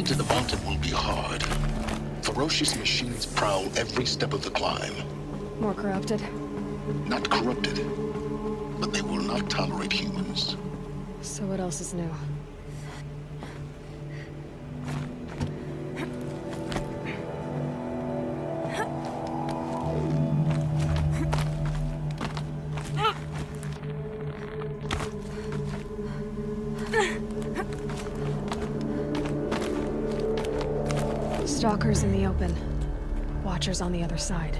to the mountain will be hard. Ferocious machines prowl every step of the climb. More corrupted? Not corrupted, but they will not tolerate humans. So what else is new? Stalkers in the open. Watchers on the other side.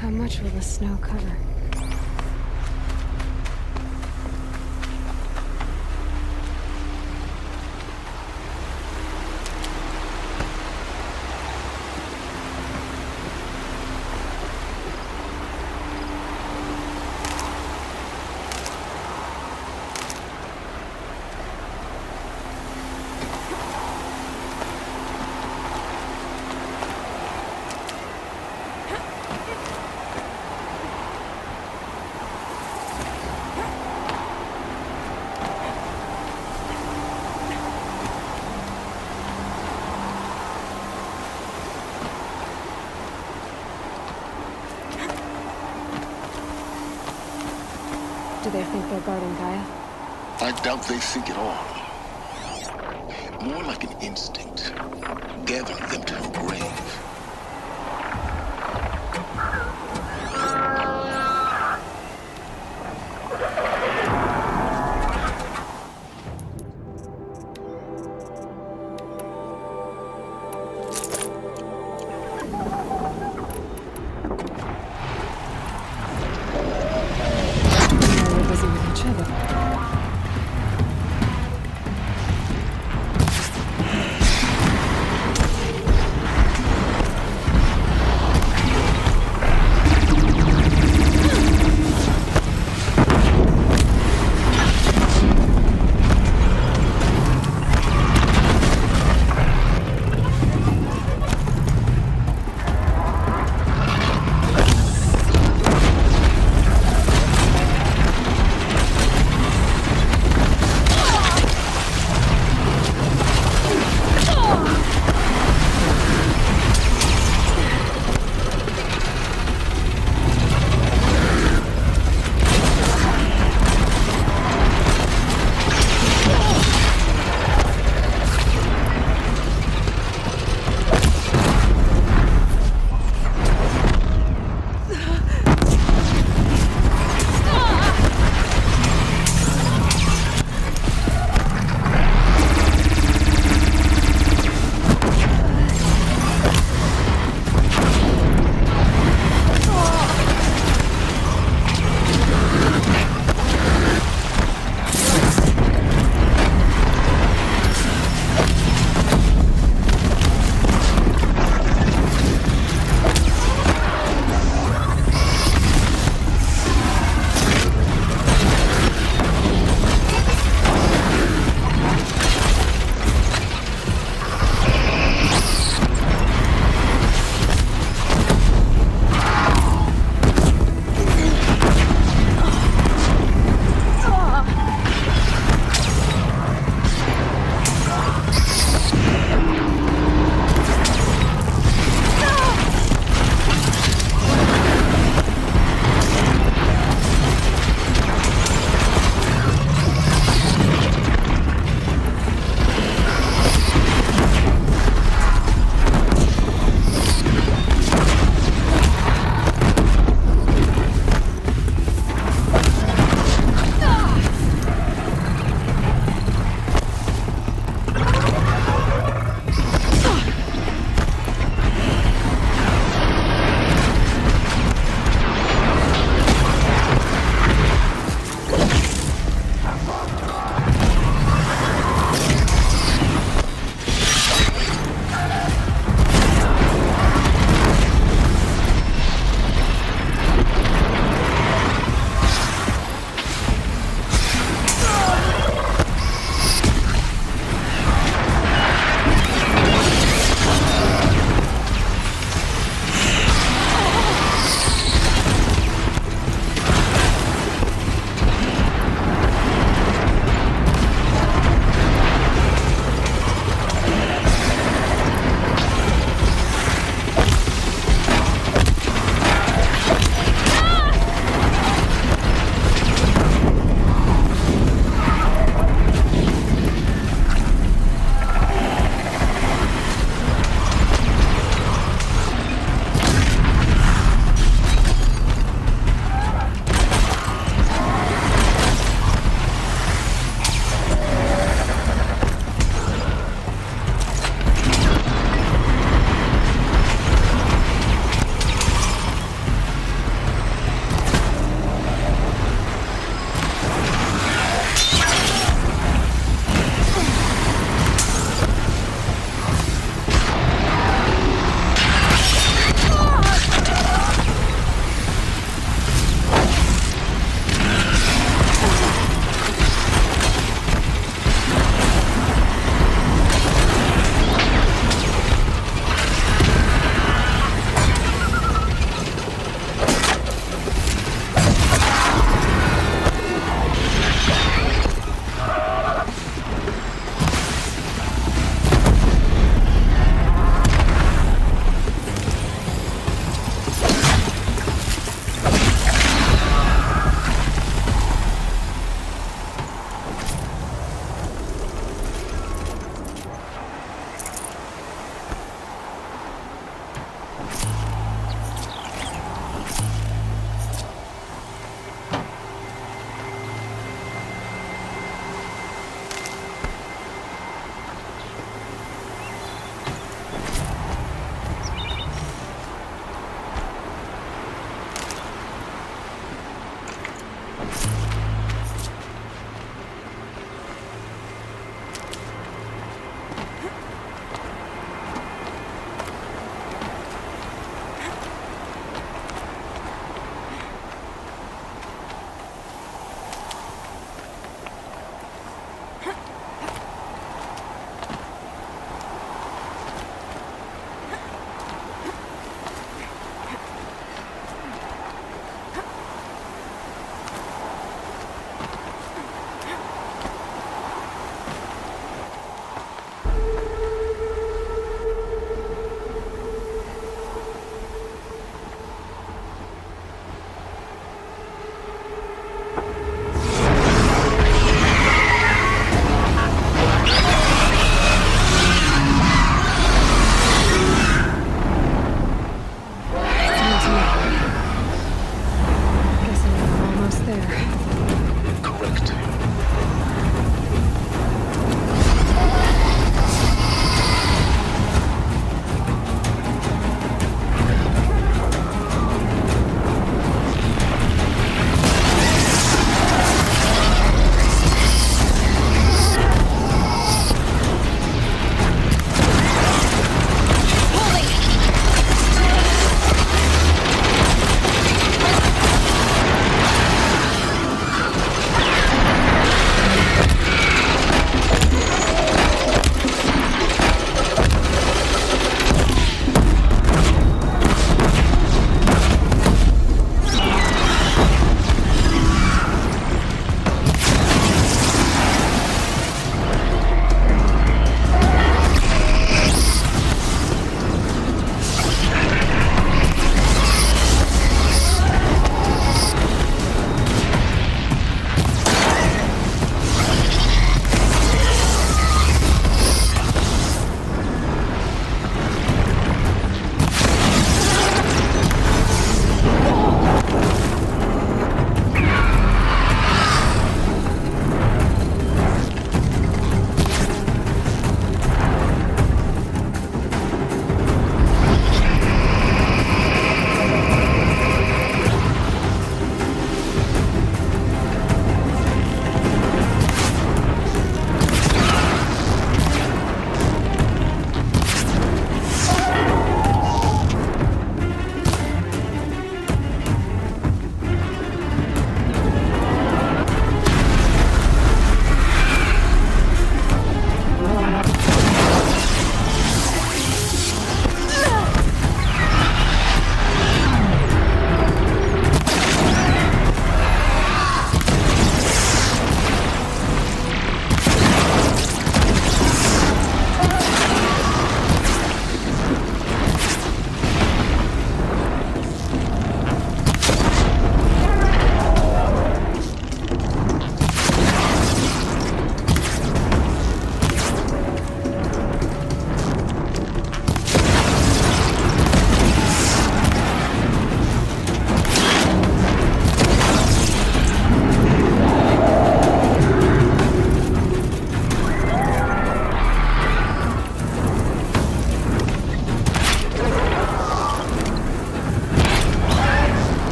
How much will the snow cover? Do they think they're guarding Gaia? I doubt they think at all. More like an instinct, gathering them to her grave. They're busy with each other.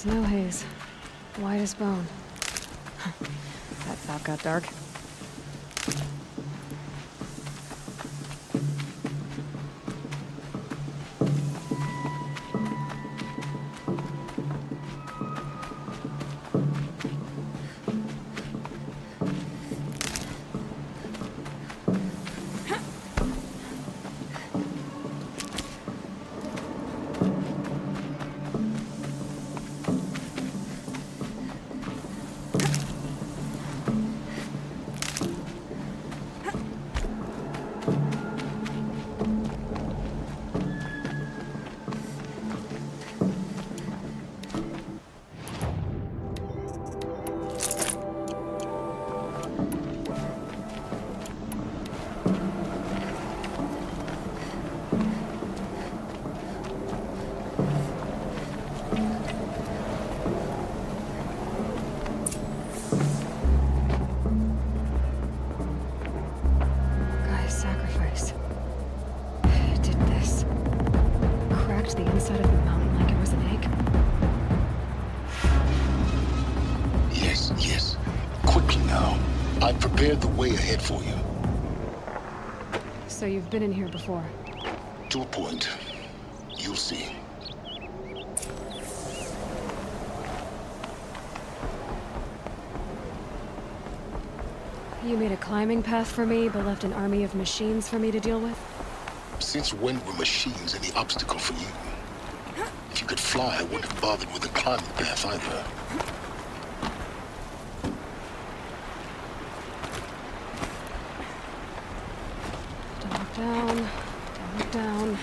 no haze. White as bone. That thought got dark. Gaia's sacrifice. It did this. Cracked the inside of the mountain like it was an egg. Yes, yes. Quickly now. I've prepared the way ahead for you. So you've been in here before. To a point. You'll see. You made a climbing path for me, but left an army of machines for me to deal with? Since when were machines any obstacle for you? If you could fly, I wouldn't have bothered with the climbing path either. Don't look down. Don't look down.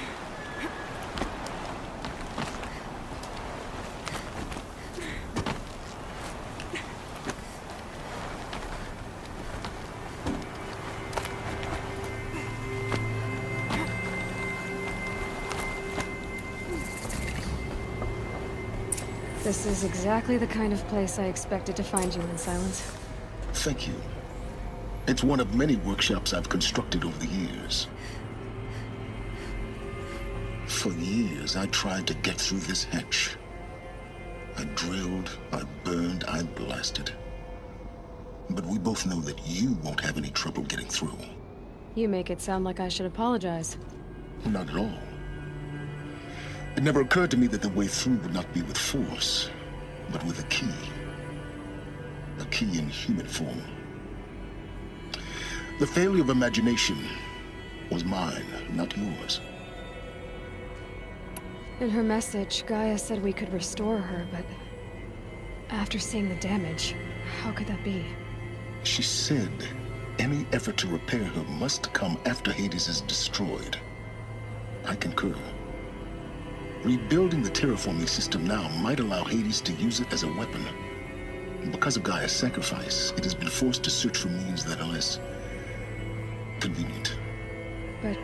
This is exactly the kind of place I expected to find you in, Silence. Thank you. It's one of many workshops I've constructed over the years. For years, I tried to get through this hatch. I drilled, I burned, I blasted. But we both know that you won't have any trouble getting through. You make it sound like I should apologize. Not at all. It never occurred to me that the way through would not be with force, but with a key. A key in human form. The failure of imagination was mine, not yours. In her message, Gaia said we could restore her, but after seeing the damage, how could that be? She said any effort to repair her must come after Hades is destroyed. I concur. Rebuilding the terraforming system now might allow Hades to use it as a weapon. Because of Gaia's sacrifice, it has been forced to search for means that are less convenient. But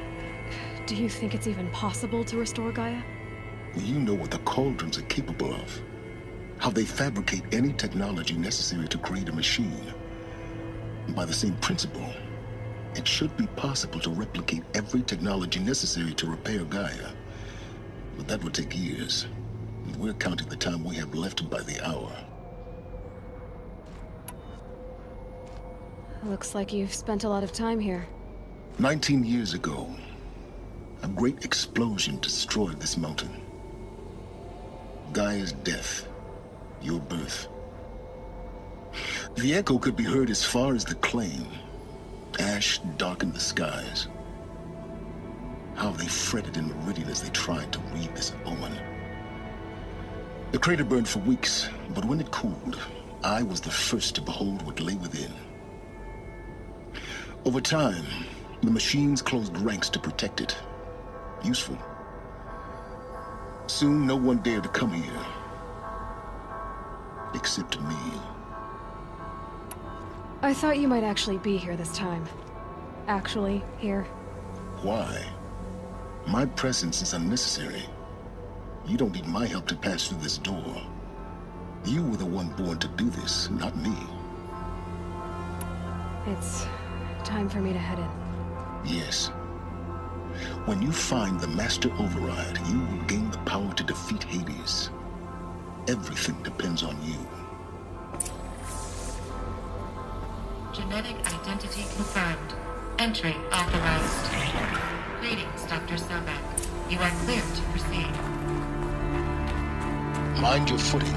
do you think it's even possible to restore Gaia? You know what the Cauldrons are capable of. How they fabricate any technology necessary to create a machine. By the same principle, it should be possible to replicate every technology necessary to repair Gaia. But that would take years. And we're counting the time we have left by the hour. Looks like you've spent a lot of time here. 19 years ago, a great explosion destroyed this mountain. Gaia's death, your birth. The echo could be heard as far as the claim. Ash darkened the skies. How they fretted in Meridian as they tried to read this omen. The crater burned for weeks, but when it cooled, I was the first to behold what lay within. Over time, the machines closed ranks to protect it. Useful. Soon, no one dared to come here. Except me. I thought you might actually be here this time. Actually, here. Why? My presence is unnecessary. You don't need my help to pass through this door. You were the one born to do this, not me. It's time for me to head in. Yes. When you find the Master Override, you will gain the power to defeat Hades. everything depends on you. Genetic identity confirmed. Entry authorized. Greetings, Dr. Sobek. You are clear to proceed. Mind your footing.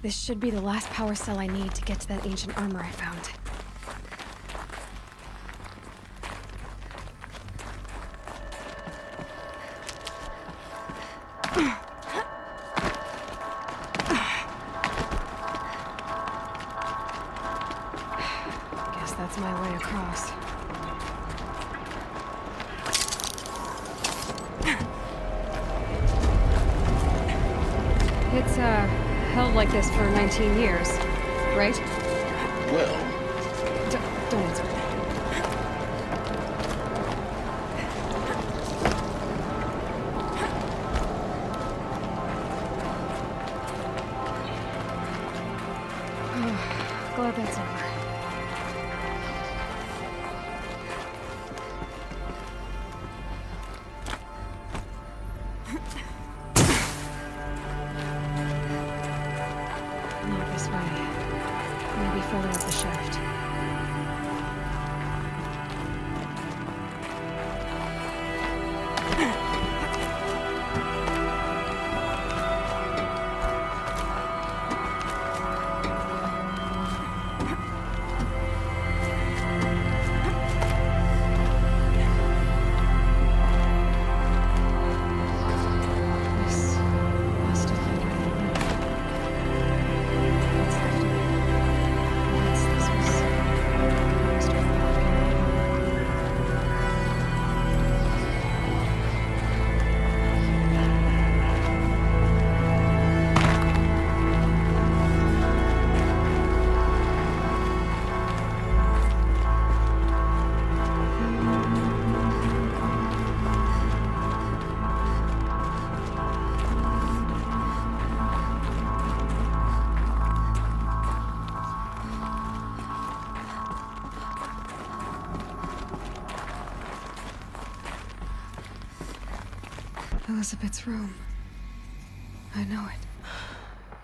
This should be the last power cell I need to get to that ancient armor I found. Guess that's my way across. It's, held like this for 19 years, right? Well, Don't answer. Glad that's over. Not this way. Maybe further up the shaft. This must have been where they lived. What's left of it? Once this was most of Elizabeth's room. I know it.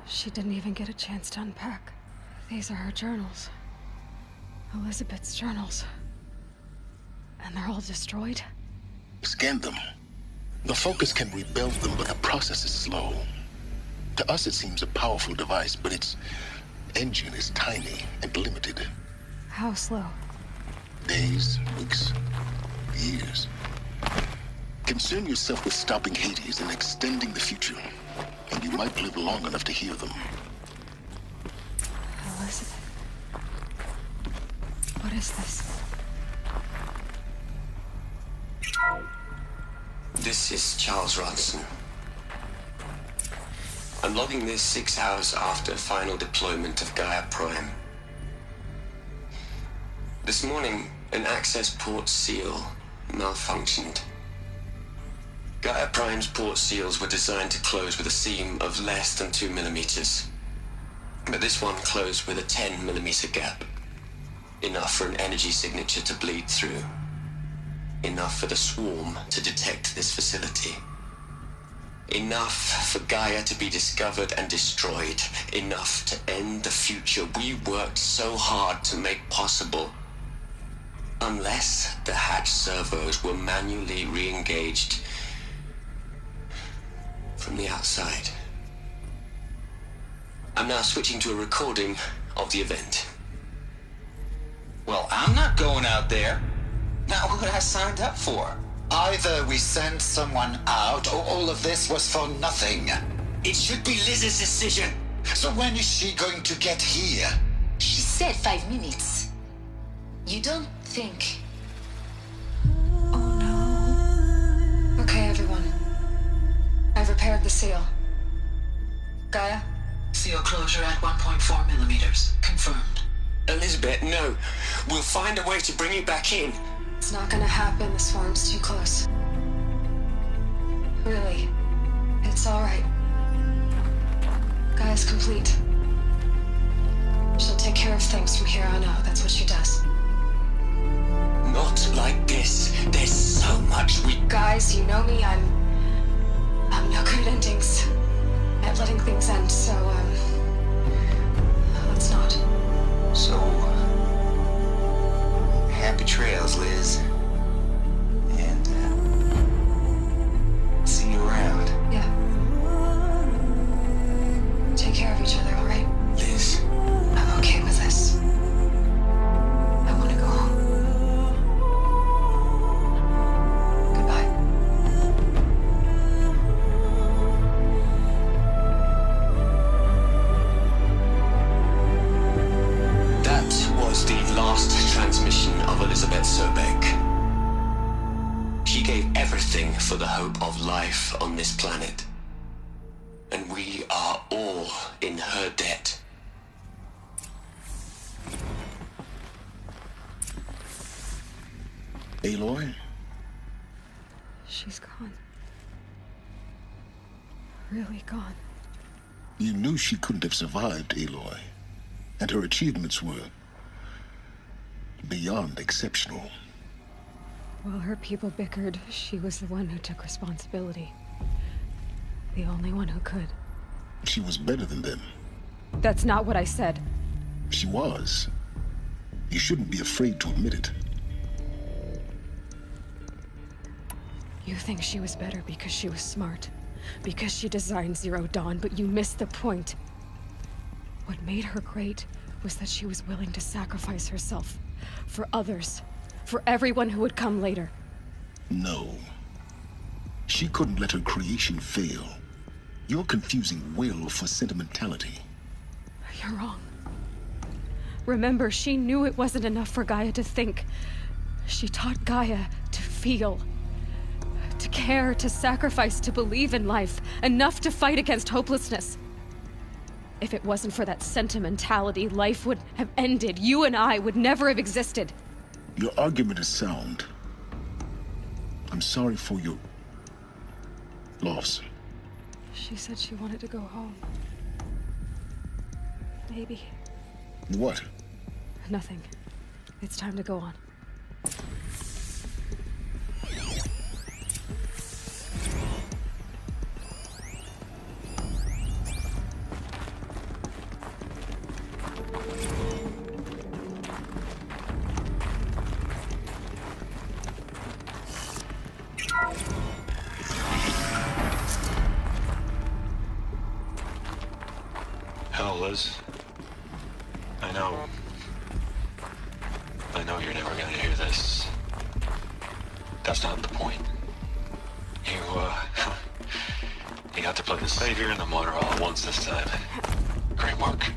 She didn't even get a chance to unpack. These are her journals. Elizabeth's journals. And they're all destroyed? scan them. The Focus can rebuild them, but the process is slow. To us, it seems a powerful device, but its engine is tiny and limited. How slow? Days, weeks, years. Concern yourself with stopping Hades and extending the future, and you might live long enough to hear them. Elizabeth. What is this? This is Charles Ronson. I'm logging this 6 hours after final deployment of GAIA Prime. This morning, an access port seal malfunctioned. Gaia Prime's port seals were designed to close with a seam of less than 2 millimeters. But this one closed with a 10 millimeter gap. Enough for an energy signature to bleed through. Enough for the swarm to detect this facility. Enough for Gaia to be discovered and destroyed. Enough to end the future we worked so hard to make possible. Unless the hatch servos were manually re-engaged from the outside. I'm now switching to a recording of the event. Well, I'm not going out there. Not what I signed up for. Either we send someone out, or all of this was for nothing. It should be Liz's decision. So when is she going to get here? She said 5 minutes. You don't think... Okay, everyone. I've repaired the seal. Gaia? Seal closure at 1.4 millimeters. Confirmed. Elizabeth, no. We'll find a way to bring you back in. It's not gonna happen. The swarm's too close. Really. It's alright. Gaia's complete. She'll take care of things from here on out. That's what she does. Not like this. There's so much we... Guys, you know me. I'm no good at endings. At letting things end, so, let's not. So, happy trails, Liz. And, see you around. Yeah. Take care of each other, alright? Liz, I'm okay with this. I want to go home. Goodbye. that was the last transmission of Elizabeth Sobeck. She gave everything for the hope of life on this planet. And we are all in her debt. Aloy? She's gone. Really gone. You knew she couldn't have survived, Aloy. And her achievements were beyond exceptional. While her people bickered, she was the one who took responsibility. The only one who could. She was better than them. That's not what I said. She was. You shouldn't be afraid to admit it. You think she was better because she was smart. Because she designed Zero Dawn, but you missed the point. What made her great was that she was willing to sacrifice herself. For others. For everyone who would come later. No. She couldn't let her creation fail. You're confusing will for sentimentality. You're wrong. Remember, she knew it wasn't enough for Gaia to think. She taught Gaia to feel. To care, to sacrifice, to believe in life. Enough to fight against hopelessness. If it wasn't for that sentimentality, life would have ended. You and I would never have existed. Your argument is sound. I'm sorry for your loss. She said she wanted to go home. Maybe. What? Nothing. It's time to go on. Hell, Liz. I know you're never gonna hear this. That's not the point. You got to play the savior and the martyr all at once this time. Great work.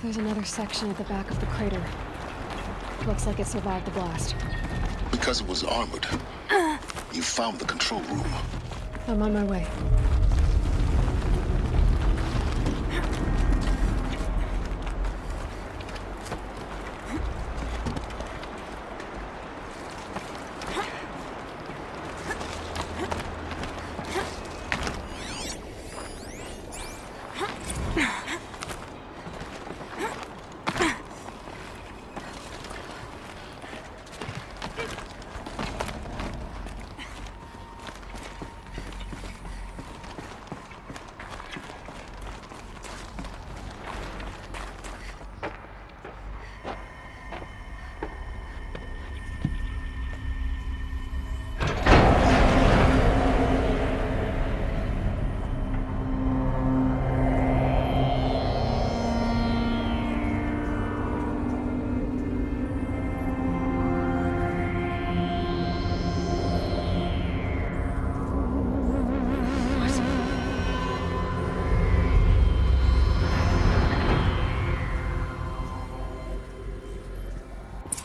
There's another section at the back of the crater. Looks like it survived the blast. Because it was armored, you found the control room. I'm on my way.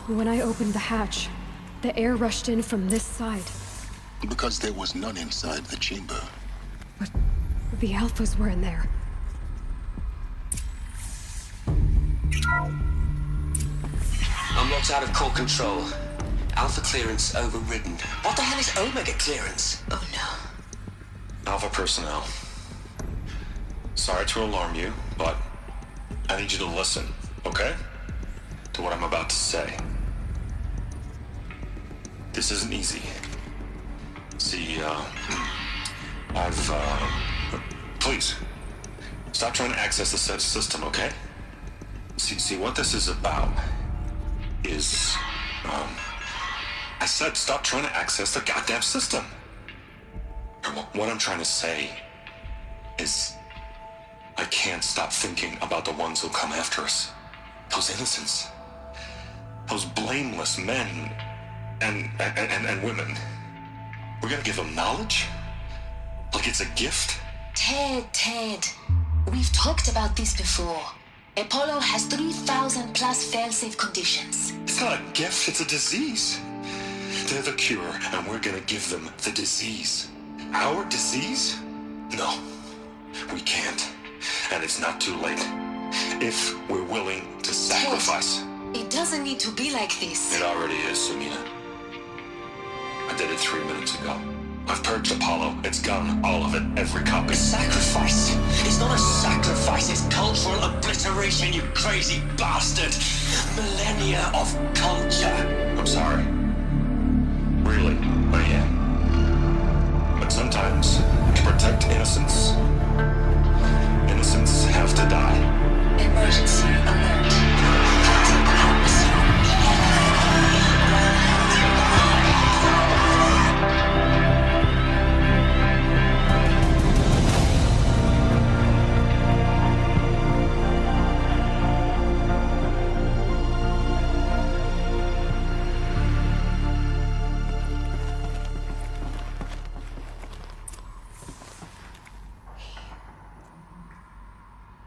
When I opened the hatch, the air rushed in from this side. Because there was none inside the chamber. But the Alphas were in there. I'm locked out of core control. Alpha clearance overridden. What the hell is Omega clearance? Oh no. Alpha personnel. Sorry to alarm you, but I need you to listen, okay? To what I'm about to say. This isn't easy. See, please, stop trying to access the system, okay? See, what this is about is, I said stop trying to access the goddamn system. What I'm trying to say is, I can't stop thinking about the ones who'll come after us. Those innocents. Those blameless men and women. We're gonna give them knowledge? Like it's a gift? Ted. We've talked about this before. Apollo has 3,000 plus fail-safe conditions. It's not a gift, it's a disease. They're the cure, and we're gonna give them the disease. Our disease? No, we can't. And it's not too late. If we're willing to sacrifice. It doesn't need to be like this. It already is, Samina. I did it 3 minutes ago. I've purged Apollo. It's gone. All of it. Every copy. Sacrifice? It's not a sacrifice, it's cultural obliteration, you crazy bastard! Millennia of culture! I'm sorry. Really, I am. But sometimes, to protect innocence, innocents have to die. Emergency alert. Contact the atmosphere.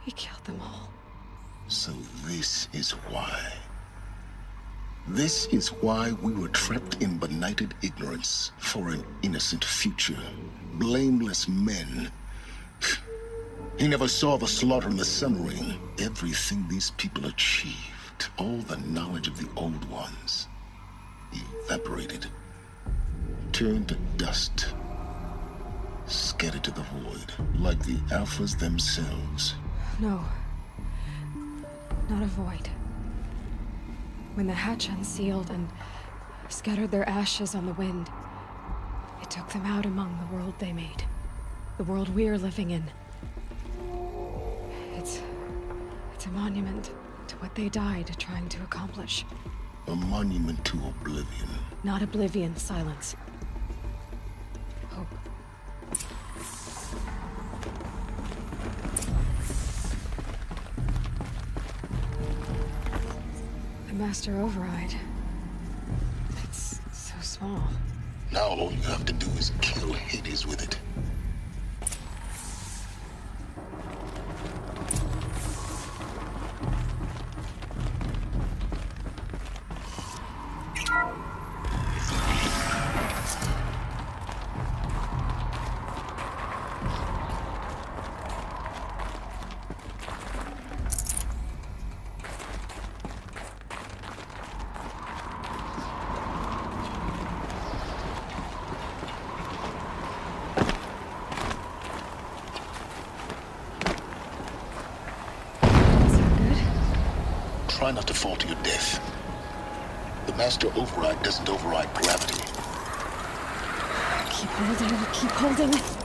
He killed them all. So this is why. This is why we were trapped in benighted ignorance for an innocent future. Blameless men. He never saw the slaughter in the Sun Ring. Everything these people achieved, all the knowledge of the old ones, evaporated, turned to dust, scattered to the void, like the Alphas themselves. No. Not a void. When the hatch unsealed and scattered their ashes on the wind, it took them out among the world they made. The world we're living in. It's a monument to what they died trying to accomplish. A monument to oblivion. Not oblivion, silence. Hope. The Master Override. It's so small. Now all you have to do is kill Hades with it. Try not to fall to your death. The master override doesn't override gravity. Keep holding, keep holding.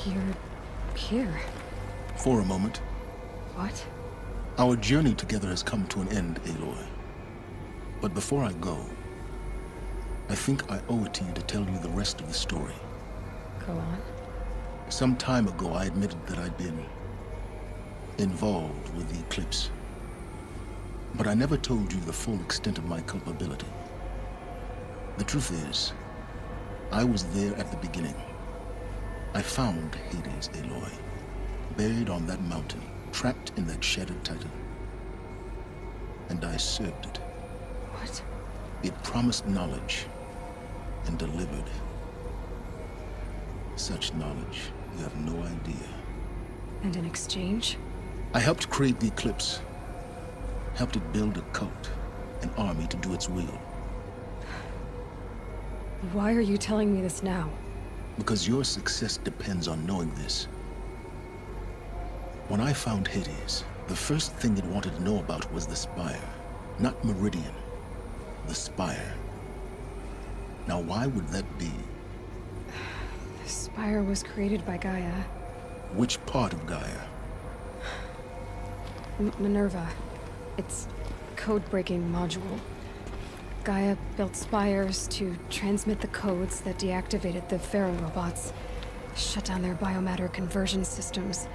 You're here. For a moment, What? our journey together has come to an end, Aloy. But before I go, I think I owe it to you to tell you the rest of the story. Go on. Some time ago, I admitted that I'd been involved with the eclipse. But I never told you the full extent of my culpability. The truth is, I was there at the beginning. I found Hades, Aloy, buried on that mountain, trapped in that shattered titan. And I served it. What? It promised knowledge and delivered. Such knowledge, you have no idea. And in exchange? I helped create the eclipse, helped it build a cult, an army to do its will. Why are you telling me this now? Because your success depends on knowing this. When I found Hades, the first thing it wanted to know about was the Spire. Not Meridian. The Spire. Now why would that be? The Spire was created by Gaia. Which part of Gaia? Minerva. It's code-breaking module. Gaia built spires to transmit the codes that deactivated the Pharaoh robots, shut down their biomatter conversion systems.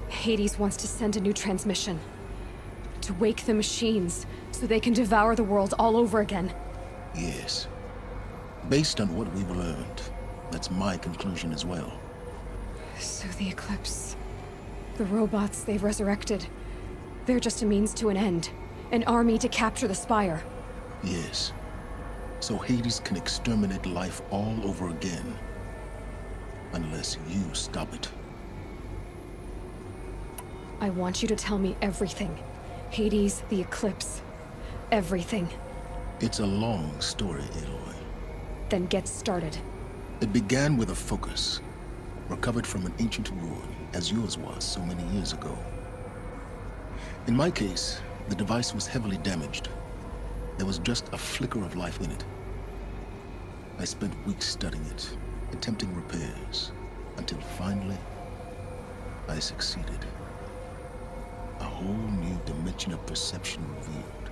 Hades wants to send a new transmission. To wake the machines, so they can devour the world all over again. Yes. Based on what we've learned, that's my conclusion as well. So the Eclipse... the robots they've resurrected... they're just a means to an end. An army to capture the Spire. Yes. So Hades can exterminate life all over again. Unless you stop it. I want you to tell me everything. Hades, the Eclipse. Everything. It's a long story, Aloy. Then get started. It began with a focus, recovered from an ancient ruin, as yours was so many years ago. In my case, the device was heavily damaged. There was just a flicker of life in it. I spent weeks studying it, attempting repairs, until finally, I succeeded. A whole new dimension of perception revealed,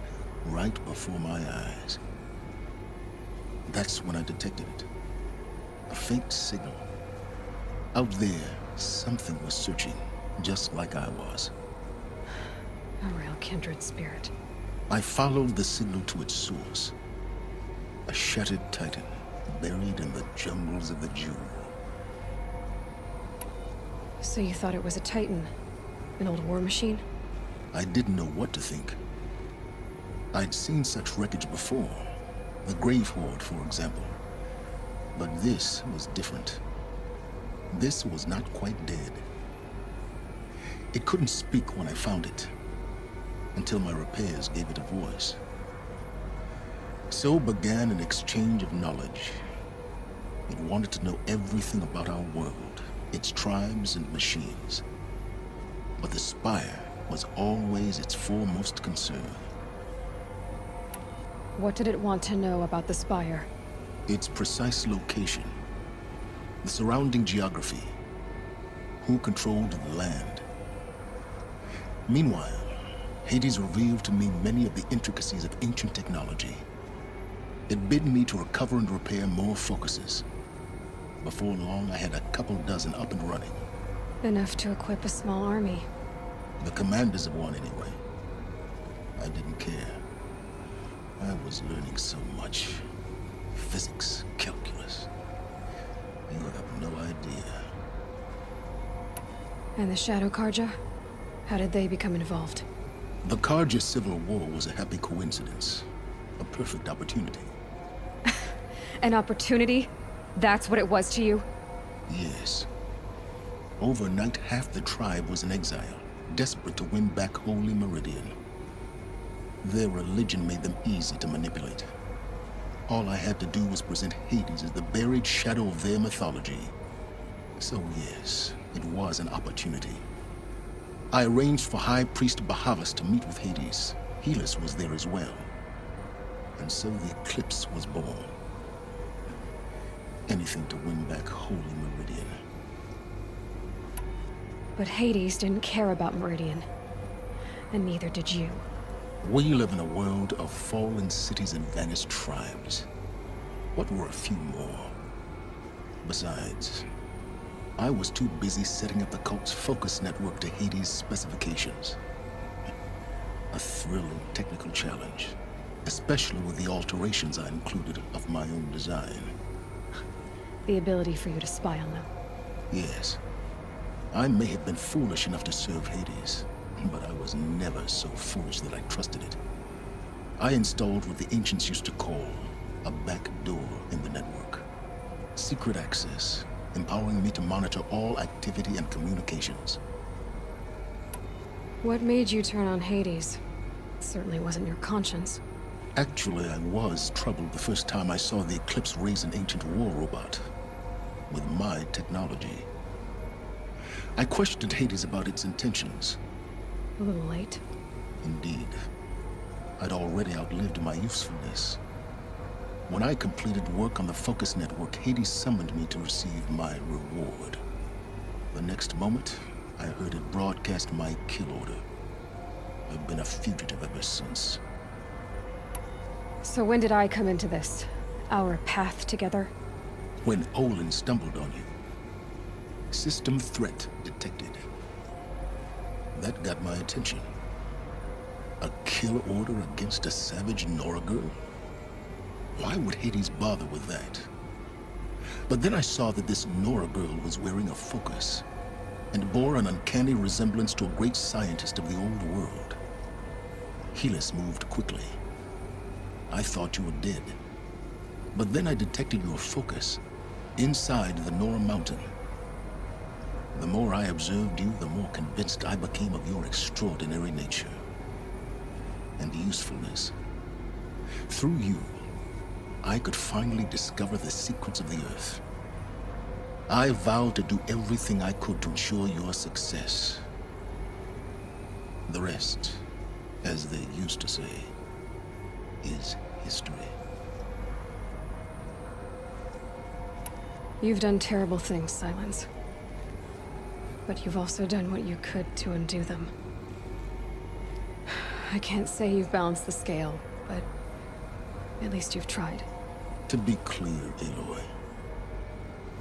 right before my eyes. That's when I detected it. A faint signal. Out there, something was searching, just like I was. A real kindred spirit. I followed the signal to its source. A shattered titan, buried in the jungles of the Jewel. So you thought it was a Titan? An old war machine? I didn't know what to think. I'd seen such wreckage before. The Grave Horde, for example. But this was different. This was not quite dead. It couldn't speak when I found it, until my repairs gave it a voice. So began an exchange of knowledge. It wanted to know everything about our world, its tribes and machines. But the Spire was always its foremost concern. What did it want to know about the Spire? Its precise location, the surrounding geography, who controlled the land. Meanwhile, Hades revealed to me many of the intricacies of ancient technology. It bid me to recover and repair more focuses. Before long, I had a couple dozen up and running. Enough to equip a small army. The commanders of one, anyway. I didn't care. I was learning so much. Physics, calculus. You have no idea. And the Shadow Karja? How did they become involved? The Karja Civil War was a happy coincidence. A perfect opportunity. An opportunity? That's what it was to you? Yes. Overnight, half the tribe was in exile, desperate to win back Holy Meridian. Their religion made them easy to manipulate. All I had to do was present Hades as the buried shadow of their mythology. So yes, it was an opportunity. I arranged for High Priest Bahavas to meet with Hades. Helis was there as well. And so the eclipse was born. Anything to win back Holy Meridian. But Hades didn't care about Meridian. And neither did you. We live in a world of fallen cities and vanished tribes. What were a few more? Besides, I was too busy setting up the cult's focus network to Hades' specifications. A thrilling technical challenge, especially with the alterations I included of my own design. The ability for you to spy on them. Yes. I may have been foolish enough to serve Hades, but I was never so foolish that I trusted it. I installed what the ancients used to call a back door in the network. Secret access, empowering me to monitor all activity and communications. What made you turn on Hades? It certainly wasn't your conscience. Actually, I was troubled the first time I saw the Eclipse raise an ancient war robot. With my technology. I questioned Hades about its intentions. A little late. Indeed. I'd already outlived my usefulness. When I completed work on the Focus Network, Hades summoned me to receive my reward. The next moment, I heard it broadcast my kill order. I've been a fugitive ever since. So when did I come into this? Our path together? When Olin stumbled on you. System threat detected. That got my attention. A kill order against a savage Nora girl? Why would Hades bother with that? But then I saw that this Nora girl was wearing a focus, and bore an uncanny resemblance to a great scientist of the old world. Helis moved quickly. I thought you were dead. But then I detected your focus inside the Nora mountain. The more I observed you, the more convinced I became of your extraordinary nature and usefulness. Through you, I could finally discover the secrets of the Earth. I vowed to do everything I could to ensure your success. The rest, as they used to say, is history. You've done terrible things, Silence. But you've also done what you could to undo them. I can't say you've balanced the scale, but at least you've tried. To be clear, Aloy,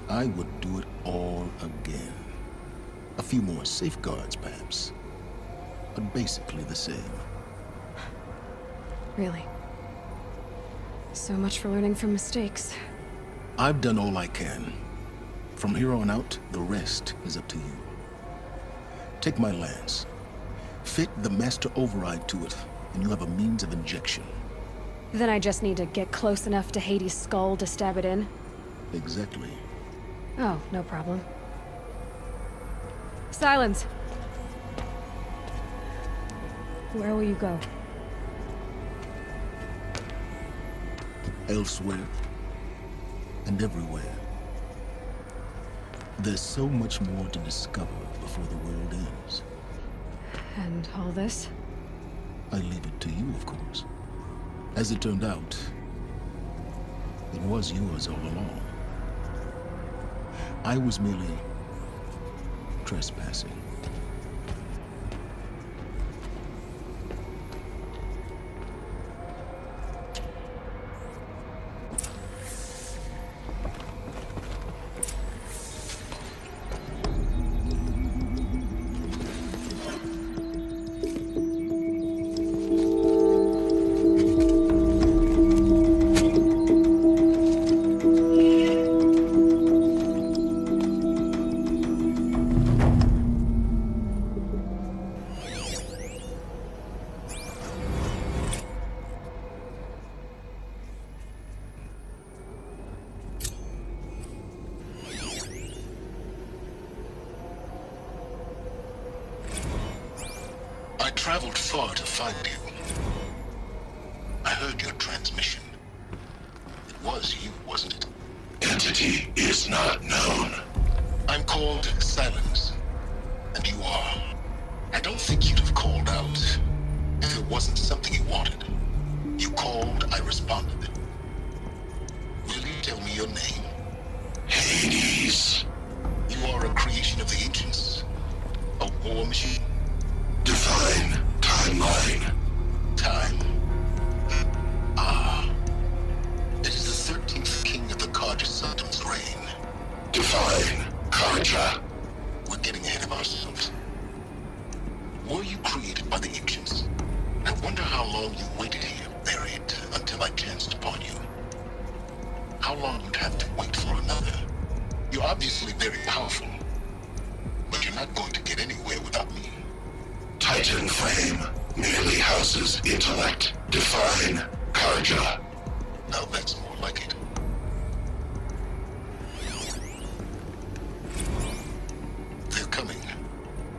I would do it all again. A few more safeguards, perhaps, but basically the same. Really. So much for learning from mistakes. I've done all I can. From here on out, the rest is up to you. Take my lance. Fit the master override to it, and you have a means of injection. Then I just need to get close enough to Hades' skull to stab it in? Exactly. Oh, no problem. Silence! Where will you go? Elsewhere. And everywhere. There's so much more to discover before the world ends. And all this? I leave it to you, of course. As it turned out, it was yours all along. I was merely trespassing. traveled far to find you. I heard your transmission. It was you, wasn't it? Entity is not known. I'm called Silence, and you are. I don't think you'd have called out if it wasn't something you wanted. You called, I responded. Will you tell me your name? Hades. You are a creation of the ancients. A war machine. Define timeline. Time. Ah. It is the 13th king of the Karja Sultan's reign. Define Karja. We're getting ahead of ourselves. Were you created by the ancients? I wonder how long you waited here, buried, until I chanced upon you. How long you'd have to wait for another. You're obviously very powerful, but you're not going to get anywhere without me. Titan Flame merely houses intellect. Define Karja. Now that's more like it. They're coming.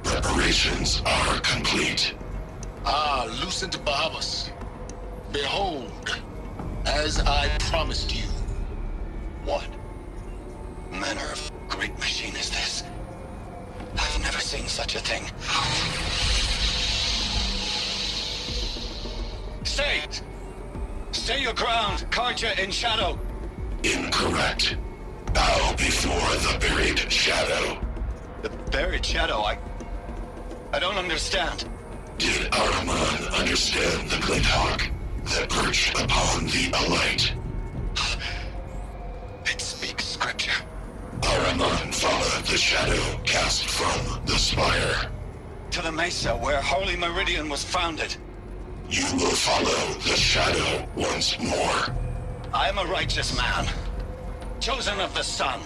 Preparations are complete. Ah, Lucent Bahamas. Behold, as I promised you. What manner of great machine is this? I've never seen such a thing. Stay! Stay your ground, Karja in shadow! Incorrect. Bow before the buried shadow. The buried shadow, I don't understand. Did Ahriman understand the glint hawk that perched upon the alight? It speaks scripture. Ahriman followed the shadow cast from the spire. To the mesa where Holy Meridian was founded. You will follow the shadow once more. I am a righteous man, chosen of the sun.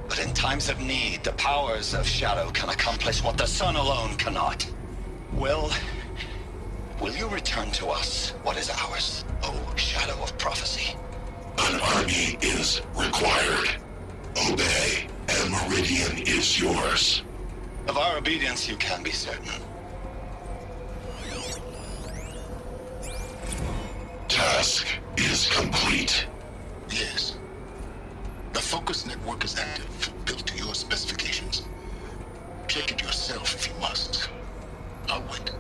But in times of need, the powers of shadow can accomplish what the sun alone cannot. Will you return to us what is ours, O shadow of prophecy? An army is required. Obey, and Meridian is yours. Of our obedience you can be certain. Task is complete. Yes. The focus network is active, built to your specifications. Check it yourself if you must. I'll wait.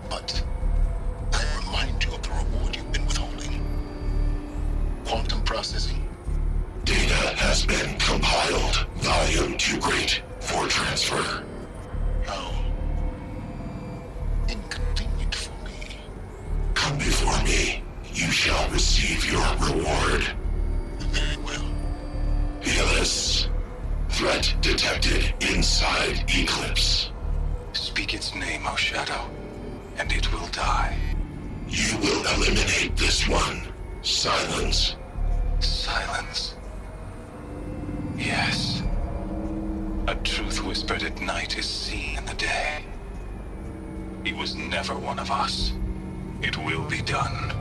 But I remind you of the reward you've been withholding. Quantum processing. Data has been compiled. Volume too great for transfer. How inconvenient for me. Come before me. You shall receive your reward. Very well. Fearless. Threat detected inside Eclipse. Speak its name, O shadow, and it will die. You will eliminate this one. Silence. Silence. Yes. A truth whispered at night is seen in the day. He was never one of us. It will be done.